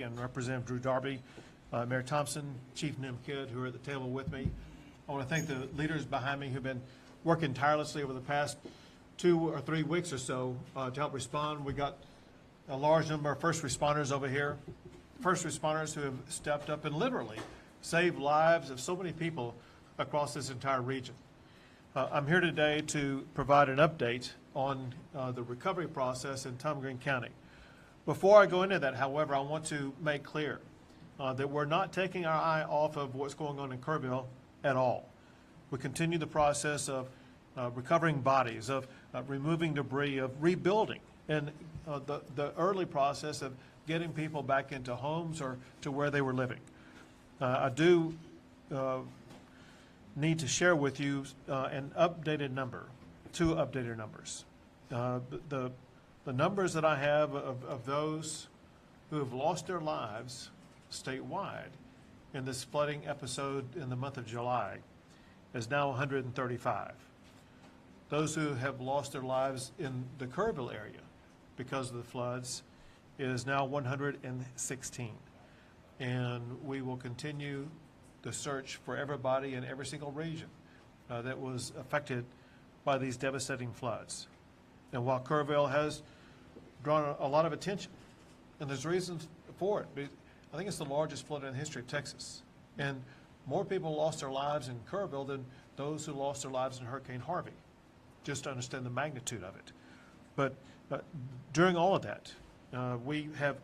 and Representative Drew Darby, Mayor Thompson, Chief Nim Kidd, who are at the table with me. I want to thank the leaders behind me who've been working tirelessly over the past 2 or 3 weeks or so to help respond. We got a large number of first responders over here, first responders who have stepped up and literally saved lives of so many people across this entire region. I'm here today to provide an update on the recovery process in Tom Green County. Before I go into that, however, I want to make clear that we're not taking our eye off of what's going on in Kerrville at all. We continue the process of recovering bodies, of removing debris, of rebuilding, and the early process of getting people back into homes or to where they were living. I do need to share with you an updated number, 2 updated numbers. The numbers that I have of those who have lost their lives statewide in this flooding episode in the month of July is now 135. Those who have lost their lives in the Kerrville area because of the floods is now 116. And we will continue the search for everybody in every single region that was affected by these devastating floods. And while Kerrville has drawn a lot of attention, and there's reasons for it, I think it's the largest flood in the history of Texas. And more people lost their lives in Kerrville than those who lost their lives in Hurricane Harvey, just to understand the magnitude of it. But during all of that, we have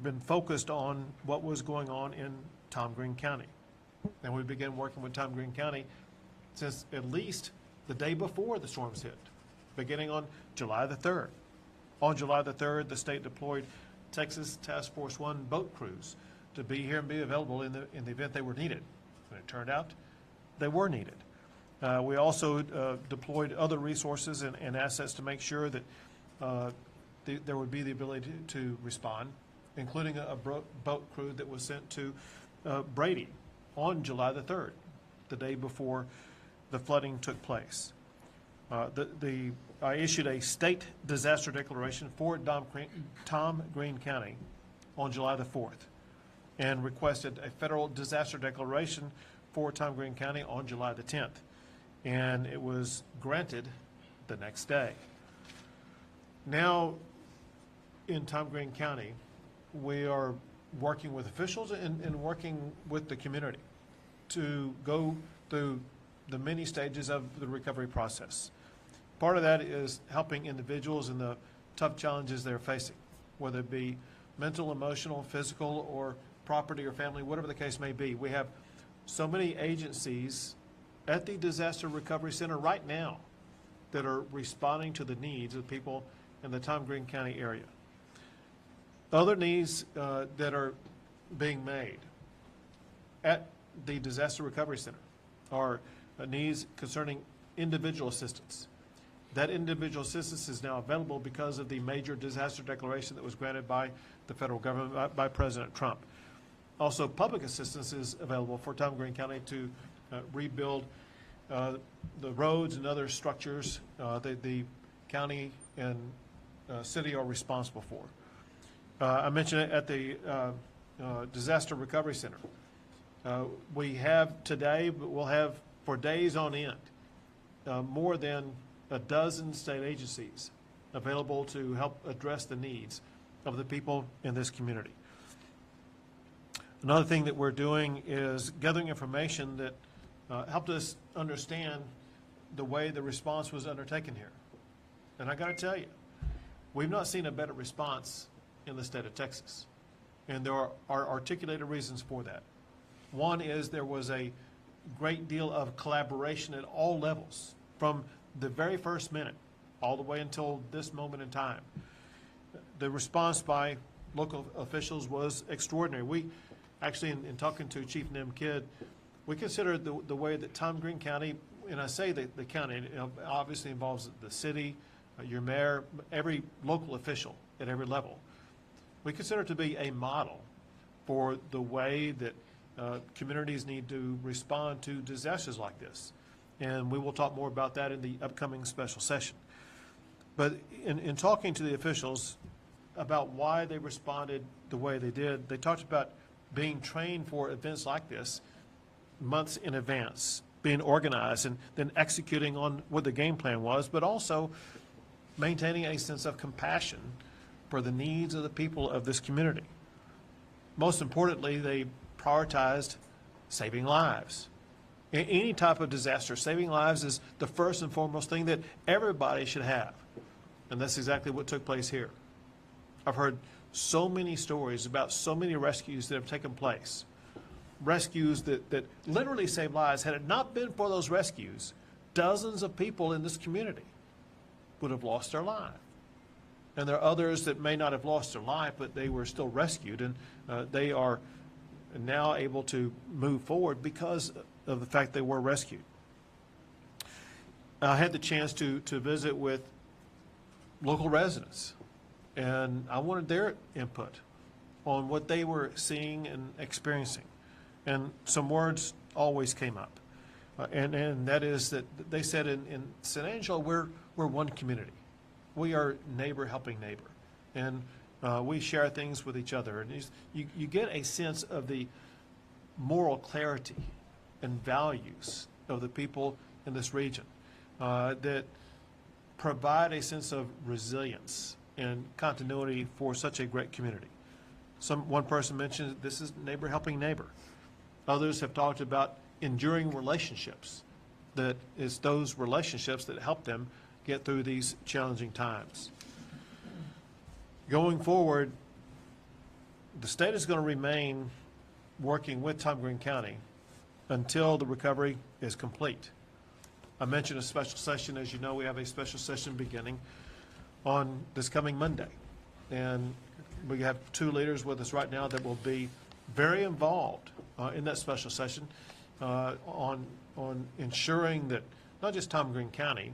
been focused on what was going on in Tom Green County. And we began working with Tom Green County since at least the day before the storms hit, beginning on July the 3rd. On July the 3rd, the state deployed Texas Task Force 1 boat crews to be here and be available in the event they were needed. And it turned out they were needed. We also deployed other resources and assets to make sure that there would be the ability to respond, including a boat crew that was sent to Brady on July the 3rd, the day before the flooding took place. I issued a state disaster declaration for Tom Green County on July the 4th and requested a federal disaster declaration for Tom Green County on July the 10th. And it was granted the next day. Now, in Tom Green County, we are working with officials and working with the community to go through the many stages of the recovery process. Part of that is helping individuals in the tough challenges they're facing, whether it be mental, emotional, physical, or property or family, whatever the case may be. We have so many agencies at the Disaster Recovery Center right now that are responding to the needs of people in the Tom Green County area. Other needs that are being made at the Disaster Recovery Center are needs concerning individual assistance. That individual assistance is now available because of the major disaster declaration that was granted by the federal government, by President Trump. Also, public assistance is available for Tom Green County to rebuild the roads and other structures that the county and city are responsible for. I mentioned it at the Disaster Recovery Center. We have today, but we'll have for days on end, more than a dozen state agencies available to help address the needs of the people in this community. Another thing that we're doing is gathering information that helped us understand the way the response was undertaken here. And I got to tell you, we've not seen a better response in the state of Texas. And there are articulated reasons for that. One is there was a great deal of collaboration at all levels, from the very first minute all the way until this moment in time. The response by local officials was extraordinary. We actually, in talking to Chief Nim Kidd, we consider the way that Tom Green County, and I say the county, it obviously involves the city, your mayor, every local official at every level. We consider it to be a model for the way that communities need to respond to disasters like this. And we will talk more about that in the upcoming special session. But in talking to the officials about why they responded the the way they did. They talked about being trained for events like this months in advance, being organized and then executing on what the game plan was, but also maintaining a sense of compassion for the needs of the people of this community. Most importantly, they prioritized saving lives. In any type of disaster, saving lives is the first and foremost thing that everybody should have. And that's exactly what took place here. I've heard so many stories about so many rescues that have taken place. Rescues that literally saved lives. Had it not been for those rescues, dozens of people in this community would have lost their life. And there are others that may not have lost their life, but they were still rescued, and they are now able to move forward because of the fact they were rescued. I had the chance to visit with local residents, and I wanted their input on what they were seeing and experiencing. And some words always came up, and that is that they said in San Angelo, we're one community. We are neighbor helping neighbor, and we share things with each other. And you get a sense of the moral clarity and values of the people in this region that provide a sense of resilience and continuity for such a great community. One person mentioned this is neighbor helping neighbor. Others have talked about enduring relationships, that it's those relationships that help them get through these challenging times. Going forward, the state is going to remain working with Tom Green County until the recovery is complete. I mentioned a special session. As you know, we have a special session beginning on this coming Monday. And we have two leaders with us right now that will be very involved in that special session on ensuring that not just Tom Green County,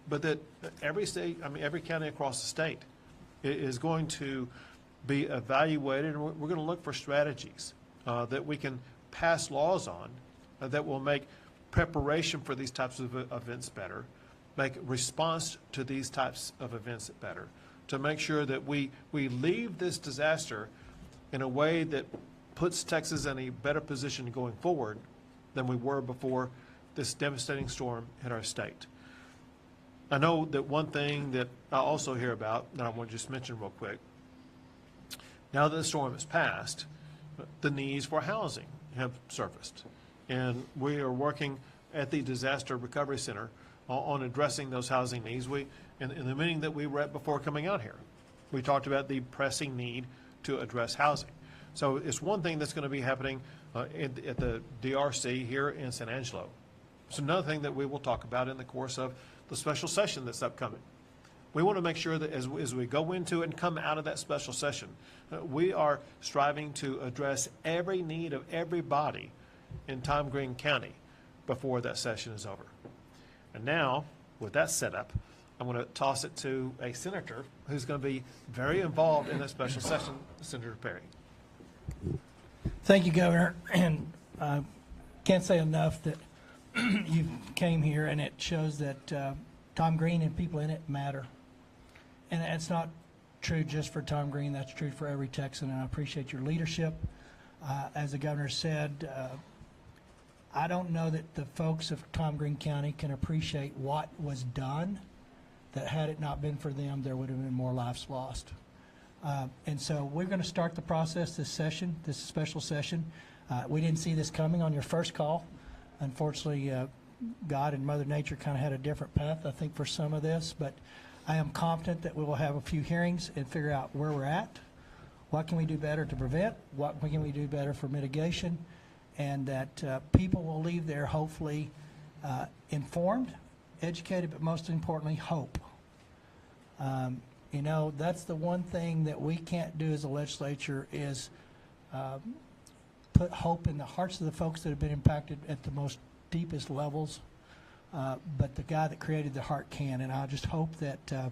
but that every county across the state is going to be evaluated, and we're going to look for strategies that we can pass laws on that will make preparation for these types of events better, make response to these types of events better, to make sure that we leave this disaster in a way that puts Texas in a better position going forward than we were before this devastating storm hit our state. I know that one thing that I also hear about, that I want to just mention real quick, now that the storm has passed, the needs for housing have surfaced. And we are working at the Disaster Recovery Center on addressing those housing needs. In the meeting that we were at before coming out here, we talked about the pressing need to address housing. So it's one thing that's going to be happening at the DRC here in San Angelo. It's another thing that we will talk about in the course of the special session that's upcoming. We want to make sure that as we go into and come out of that special session, we are striving to address every need of everybody in Tom Green County before that session is over. And now, with that set up, I'm going to toss it to a senator who's going to be very involved in that special session, Senator Perry. Thank you, Governor. And I can't say enough that you came here, and it shows that Tom Green and people in it matter. And it's not true just for Tom Green, that's true for every Texan, and I appreciate your leadership. As the governor said, I don't know that the folks of Tom Green County can appreciate what was done, that had it not been for them, there would have been more lives lost. And so we're going to start the process this session, this special session. We didn't see this coming on your first call. Unfortunately, God and Mother Nature kind of had a different path, I think, for some of this. But I am confident that we will have a few hearings and figure out where we're at, what can we do better to prevent, what can we do better for mitigation, and that people will leave there hopefully informed, educated, but most importantly, hope. You know, that's the one thing that we can't do as a legislature is put hope in the hearts of the folks that have been impacted at the most deepest levels. But the guy that created the heart can, and I just hope that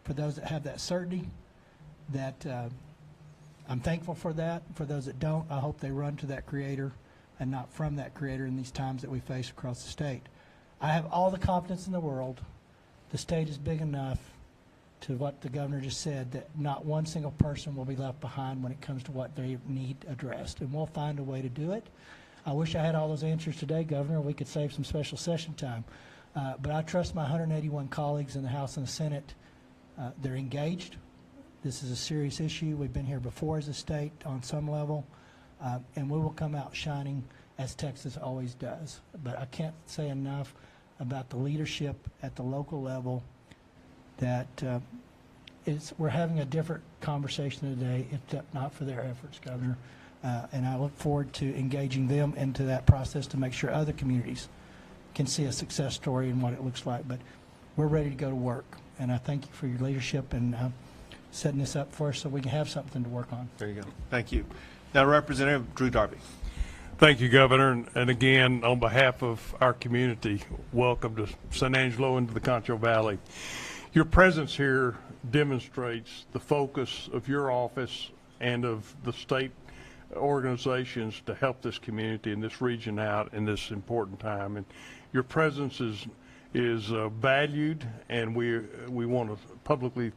for those that have that certainty, that I'm thankful for that. For those that don't, I hope they run to that creator and not from that creator in these times that we face across the state. I have all the confidence in the world. The state is big enough to what the governor just said, that not one single person will be left behind when it comes to what they need addressed, and we'll find a way to do it. I wish I had all those answers today, Governor. We could save some special session time. But I trust my 181 colleagues in the House and the Senate. They're engaged. This is a serious issue. We've been here before as a state on some level, and we will come out shining as Texas always does. But I can't say enough about the leadership at the local level that we're having a different conversation today, if not for their efforts, Governor. And I look forward to engaging them into that process to make sure other communities can see a success story and what it looks like. But we're ready to go to work. And I thank you for your leadership and setting this up for us so we can have something to work on. There you go. Thank you. Now, Representative Drew Darby. Thank you, Governor. And again, on behalf of our community, welcome to San Angelo and to the Concho Valley. Your presence here demonstrates the focus of your office and of the state organizations to help this community and this region out in this important time. And your presence is valued, and we want to publicly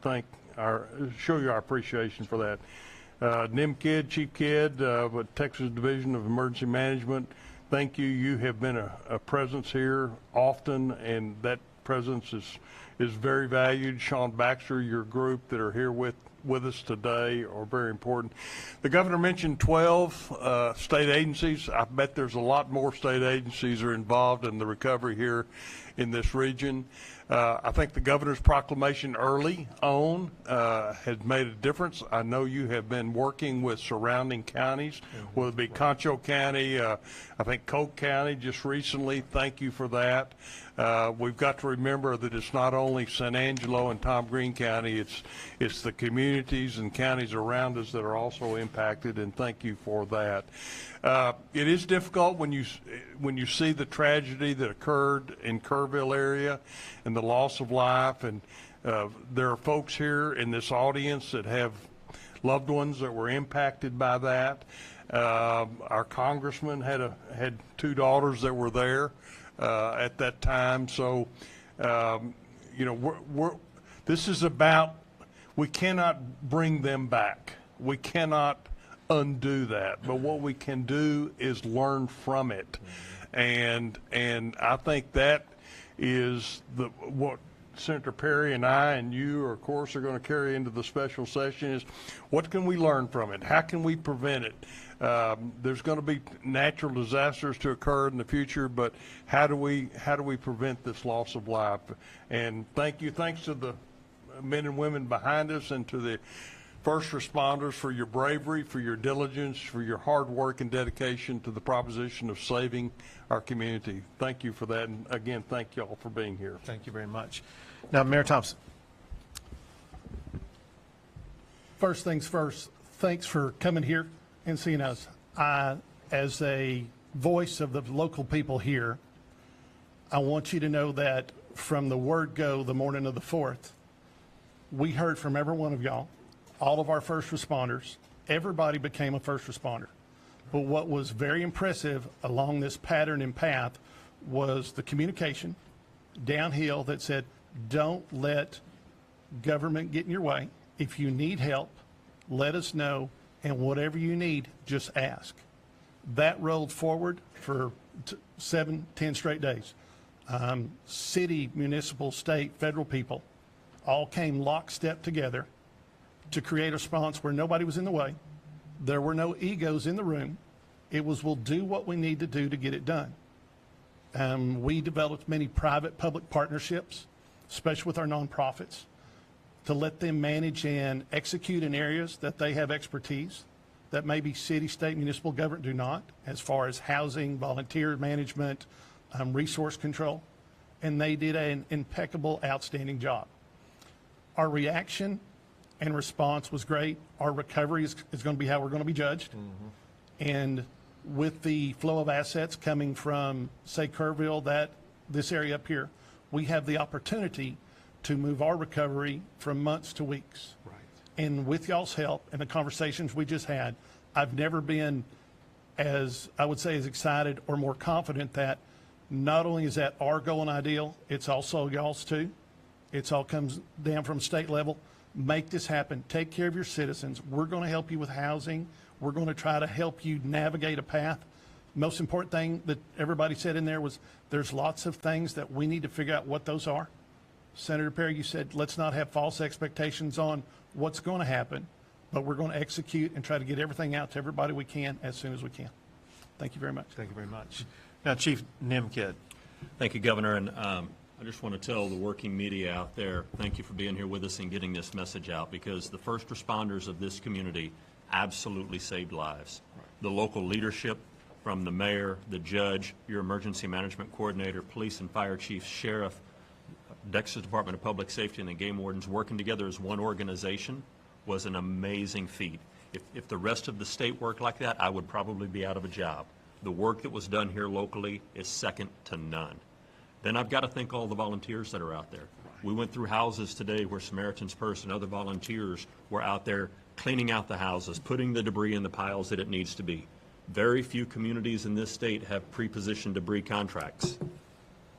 show you our appreciation for that. NIM Chief Kidd, with Texas Division of Emergency Management, thank you. You have been a presence here often, and that presence is very valued. Sean Baxter, your group that are here with us today are very important. The governor mentioned 12 state agencies. I bet there's a lot more state agencies are involved in the recovery here in this region. I think the governor's proclamation early on has made a difference. I know you have been working with surrounding counties, whether it be Concho County, I think Coke County just recently. Thank you for that. We've got to remember that it's not only San Angelo and Tom Green County, it's the communities and counties around us that are also impacted, and thank you for that. It is difficult when you see the tragedy that occurred in Kerrville area and the loss of life, and there are folks here in this audience that have loved ones that were impacted by that. Our congressman had two daughters that were there at that time. So, this is about, we cannot bring them back. We cannot undo that. But what we can do is learn from it. And I think that is what Senator Perry and I and you, of course, are going to carry into the special session is what can we learn from it? How can we prevent it? There's going to be natural disasters to occur in the future, but how do we prevent this loss of life? And thanks to the men and women behind us and to the first responders for your bravery, for your diligence, for your hard work and dedication to the proposition of saving our community. Thank you for that. And again, thank you all for being here. Thank you very much. Now, Mayor Thompson. First things first, thanks for coming here and seeing us. As a voice of the local people here, I want you to know that from the word go the morning of the 4th, we heard from every one of y'all, all of our first responders. Everybody became a first responder. But what was very impressive along this pattern and path was the communication downhill that said, don't let government get in your way. If you need help, let us know, and whatever you need, just ask. That rolled forward for 7-10 straight days. City, municipal, state, federal people all came lockstep together to create a response where nobody was in the way. There were no egos in the room. It was, we'll do what we need to do to get it done. We developed many private-public partnerships, especially with our nonprofits, to let them manage and execute in areas that they have expertise that maybe city, state, municipal government do not, as far as housing, volunteer management, resource control. And they did an impeccable, outstanding job. Our reaction and response was great. Our recovery is going to be how we're going to be judged. And with the flow of assets coming from, say, Kerrville, this area up here, we have the opportunity to move our recovery from months to weeks. Right. And with y'all's help and the conversations we just had, I've never been as excited or more confident that not only is that our goal and ideal, it's also y'all's too. It's all comes down from state level. Make this happen. Take care of your citizens. We're going to help you with housing. We're going to try to help you navigate a path. Most important thing that everybody said in there was there's lots of things that we need to figure out what those are. Senator Perry, you said let's not have false expectations on what's going to happen, but we're going to execute and try to get everything out to everybody we can as soon as we can. Thank you very much. Thank you very much. Now, Chief Nimkid. Thank you, Governor, and I just want to tell the working media out there, thank you for being here with us and getting this message out, because the first responders of this community absolutely saved lives. The local leadership, from the mayor, the judge, your emergency management coordinator, police and fire chiefs, sheriff, Texas Department of Public Safety, and the game wardens working together as one organization was an amazing feat. If the rest of the state worked like that, I would probably be out of a job. The work that was done here locally is second to none. Then I've got to thank all the volunteers that are out there. We went through houses today where Samaritan's Purse and other volunteers were out there cleaning out the houses, putting the debris in the piles that it needs to be. Very few communities in this state have pre-positioned debris contracts.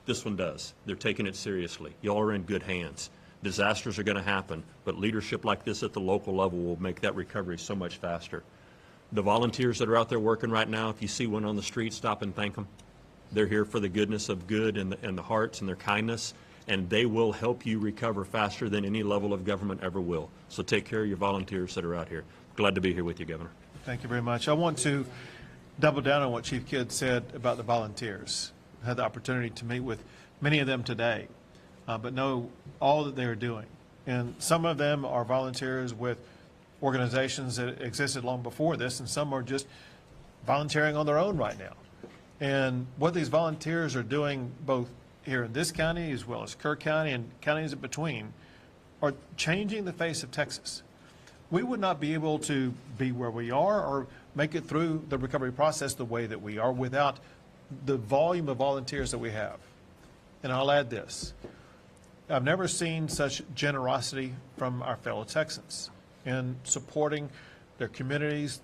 This one does. They're taking it seriously. Y'all are in good hands. Disasters are going to happen, but leadership like this at the local level will make that recovery so much faster. The volunteers that are out there working right now, if you see one on the street, stop and thank them. They're here for the goodness of good and the hearts and their kindness, and they will help you recover faster than any level of government ever will. So take care of your volunteers that are out here. Glad to be here with you, Governor. Thank you very much. I want to double down on what Chief Kidd said about the volunteers. I had the opportunity to meet with many of them today, but know all that they are doing. And some of them are volunteers with organizations that existed long before this, and some are just volunteering on their own right now. And what these volunteers are doing, both here in this county as well as Kerr County and counties in between, are changing the face of Texas. We would not be able to be where we are or make it through the recovery process the way that we are without the volume of volunteers that we have. And I'll add this. I've never seen such generosity from our fellow Texans in supporting their communities,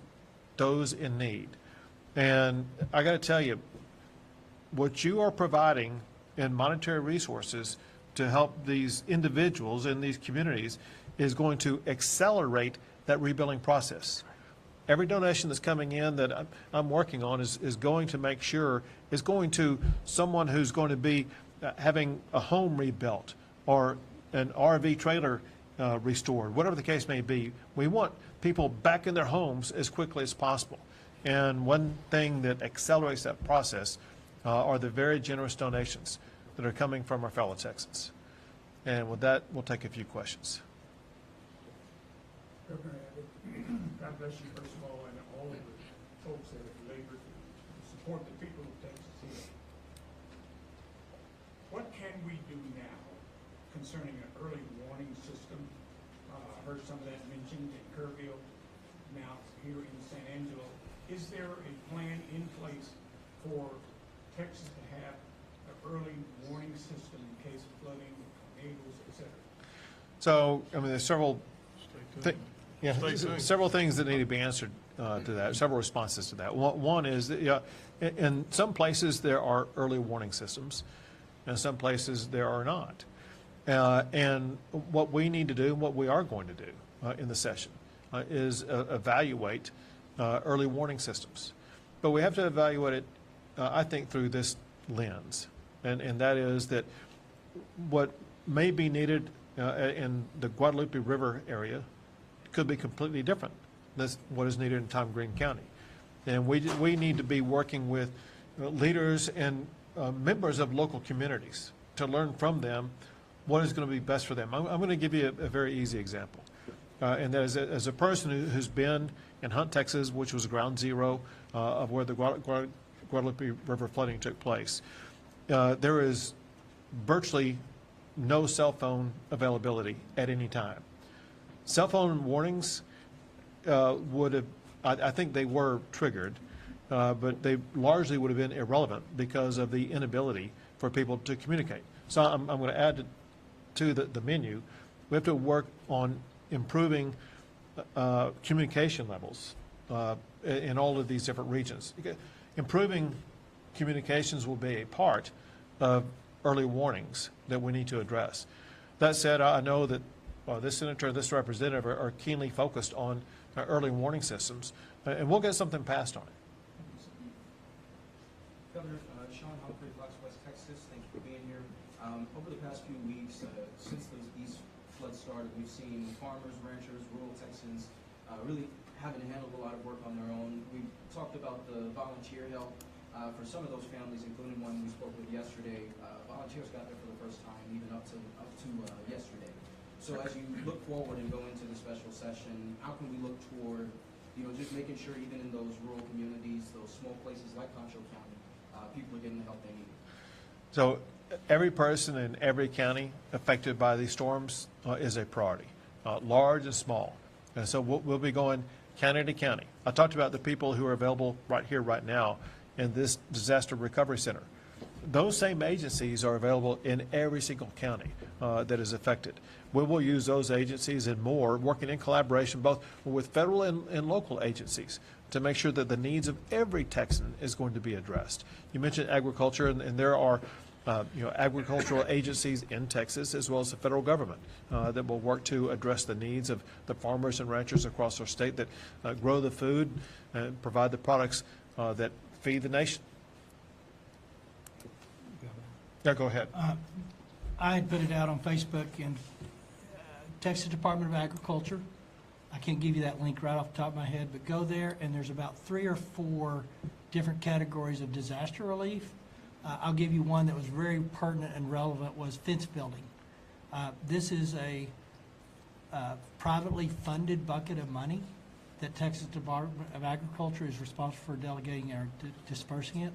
those in need. And I got to tell you, what you are providing in monetary resources to help these individuals in these communities is going to accelerate that rebuilding process. Every donation that's coming in that I'm working on is going to make sure, is going to someone who's going to be having a home rebuilt or an RV trailer restored, whatever the case may be. We want people back in their homes as quickly as possible. And one thing that accelerates that process are the very generous donations that are coming from our fellow Texans. And with that, we'll take a few questions. Governor Abbott, God bless you first of all, and all of the folks that have labored to support the people of Texas here. What can we do now concerning an early warning system? I heard some of that mentioned in Kerrville, now here in San Angelo. Is there a plan in place for Texas to have an early warning system in case of flooding, tornadoes, et cetera? So, I mean, there's several several things that need to be answered to that, several responses to that. One is that, in some places there are early warning systems, and in some places there are not. And what we need to do, what we are going to do in the session, is evaluate early warning systems. But we have to evaluate it, I think, through this lens, and that is that what may be needed in the Guadalupe River area could be completely different than what is needed in Tom Green County. And we need to be working with leaders and members of local communities to learn from them what is going to be best for them. I'm going to give you a very easy example. And that is, as a person who's been in Hunt, Texas, which was ground zero of where the Guadalupe River flooding took place, there is virtually no cell phone availability at any time. Cell phone warnings would have, I think they were triggered, but they largely would have been irrelevant because of the inability for people to communicate. So I'm going to add to the menu. We have to work on improving communication levels in all of these different regions. Improving communications will be a part of early warnings that we need to address. That said, I know that this senator, this representative are keenly focused on early warning systems, and we'll get something passed on it. Governor, Sean Humphrey, Fox West, Texas, thank you for being here. Over the past few weeks, since these floods started, we've seen farmers, ranchers, rural Texans really having to handle a lot of work on their own. We talked about the volunteer help for some of those families, including one we spoke with yesterday. Volunteers got there for the first time, even up to yesterday. So as you look forward and go into the special session, how can we look toward, just making sure even in those rural communities, those small places like Concho County, people are getting the help they need? So every person in every county affected by these storms is a priority, large and small. And so we'll be going county to county. I talked about the people who are available right here, right now, in this disaster recovery center. Those same agencies are available in every single county that is affected. We will use those agencies and more, working in collaboration both with federal and local agencies to make sure that the needs of every Texan is going to be addressed. You mentioned agriculture, and there are agricultural agencies in Texas as well as the federal government that will work to address the needs of the farmers and ranchers across our state that grow the food and provide the products that feed the nation. Yeah, go ahead. I had put it out on Facebook, and Texas Department of Agriculture, I can't give you that link right off the top of my head, but go there, and there's about 3 or 4 different categories of disaster relief. I'll give you one that was very pertinent and relevant, was fence building. This is a privately funded bucket of money that Texas Department of Agriculture is responsible for delegating or dispersing it.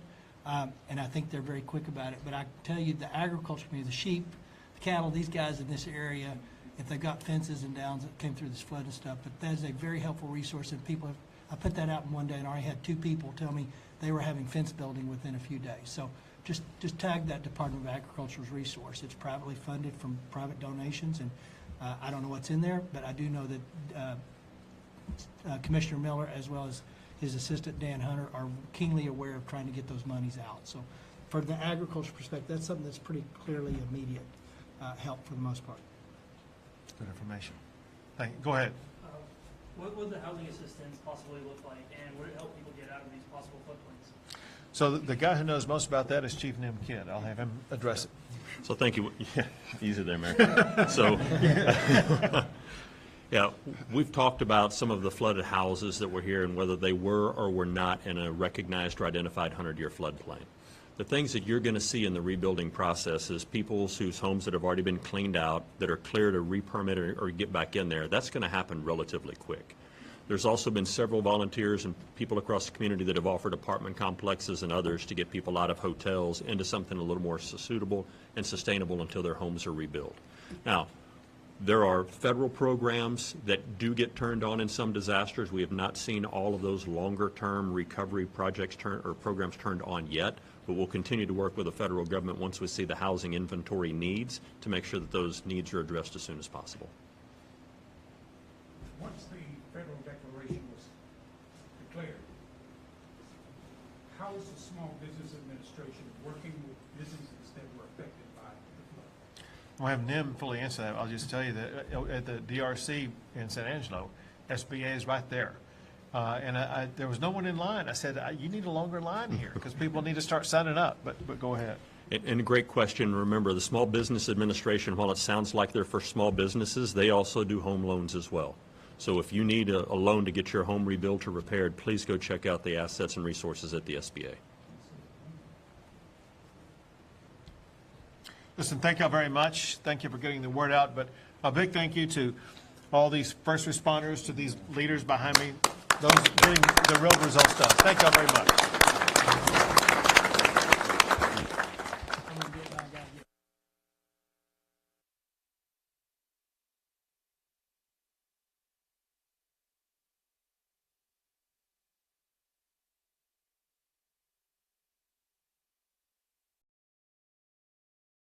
And I think they're very quick about it. But I can tell you, the agriculture community, the sheep, the cattle, these guys in this area, if they've got fences and downs that came through this flood and stuff, but that is a very helpful resource. And people have, I put that out in one day, and I already had 2 people tell me they were having fence building within a few days. So just tag that Department of Agriculture's resource. It's privately funded from private donations, and I don't know what's in there, but I do know that Commissioner Miller, as well as his assistant Dan Hunter, are keenly aware of trying to get those monies out. So for the agriculture perspective, that's something that's pretty clearly immediate help for the most part. Good information. Thank you. Go ahead. What would the housing assistance possibly look like, and would it help people get out of these possible floodplains? So the guy who knows most about that is Chief Nim Kidd. I'll have him address it. So thank you. Yeah, easy there, Mayor. So, yeah, we've talked about some of the flooded houses that were here and whether they were or were not in a recognized or identified 100-year floodplain. The things that you're going to see in the rebuilding process is people whose homes that have already been cleaned out, that are clear to re-permit or get back in there. That's going to happen relatively quick. There's also been several volunteers and people across the community that have offered apartment complexes and others to get people out of hotels into something a little more suitable and sustainable until their homes are rebuilt. Now, there are federal programs that do get turned on in some disasters. We have not seen all of those longer-term recovery projects programs turned on yet, but we'll continue to work with the federal government once we see the housing inventory needs to make sure that those needs are addressed as soon as possible. Once the federal declaration was declared, how is the Small Business Administration working with businesses that were affected by the flood? We'll have Nim fully answer that. I'll just tell you that at the DRC in San Angelo, SBA is right there. And there was no one in line. I said, you need a longer line here because people need to start signing up, but go ahead. And a great question. Remember, the Small Business Administration, while it sounds like they're for small businesses, they also do home loans as well. So if you need a loan to get your home rebuilt or repaired, please go check out the assets and resources at the SBA. Listen, thank y'all very much. Thank you for getting the word out, but a big thank you to all these first responders, to these leaders behind me, those getting the real results done. Thank y'all very much.